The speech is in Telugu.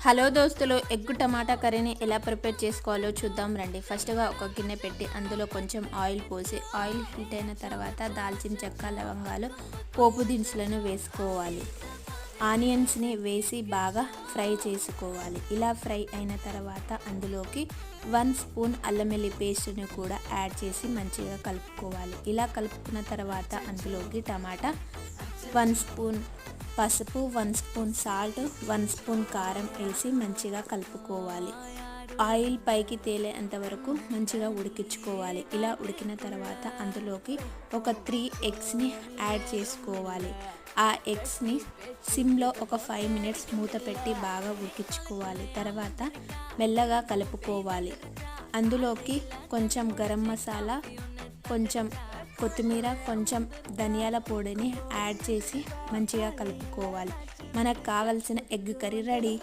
హలో దోస్తులు, ఎగ్గు టమాటా కర్రీని ఎలా ప్రిపేర్ చేసుకోవాలో చూద్దాం రండి. ఫస్ట్గా ఒక గిన్నె పెట్టి అందులో కొంచెం ఆయిల్ పోసి ఆయిల్ హీట్ అయిన తర్వాత దాల్చిన చెక్క, లవంగాలు, పోపు దినుసులను వేసుకోవాలి. ఆనియన్స్ని వేసి బాగా ఫ్రై చేసుకోవాలి. ఇలా ఫ్రై అయిన తర్వాత అందులోకి 1 స్పూన్ అల్లం వెల్లుల్లి పేస్ట్ని కూడా యాడ్ చేసి మంచిగా కలుపుకోవాలి. ఇలా కలుపుకున్న తర్వాత అందులోకి టమాటా, 1 స్పూన్ పసుపు, 1 స్పూన్ సాల్ట్, 1 స్పూన్ కారం వేసి మంచిగా కలుపుకోవాలి. ఆయిల్ పైకి తేలేంత వరకు మంచిగా ఉడికించుకోవాలి. ఇలా ఉడికిన తర్వాత అందులోకి ఒక 3 ఎగ్స్ని యాడ్ చేసుకోవాలి. ఆ ఎగ్స్ని సిమ్లో ఒక 5 మినిట్స్ మూత పెట్టి బాగా ఉడికించుకోవాలి. తర్వాత మెల్లగా కలుపుకోవాలి. అందులోకి కొంచెం గరం మసాలా, కొంచెం కొత్తిమీర, కొంచెం ధనియాల పొడిని యాడ్ చేసి మంచిగా కలుపుకోవాలి. మనకు కావలసిన ఎగ్ కర్రీ రెడీ.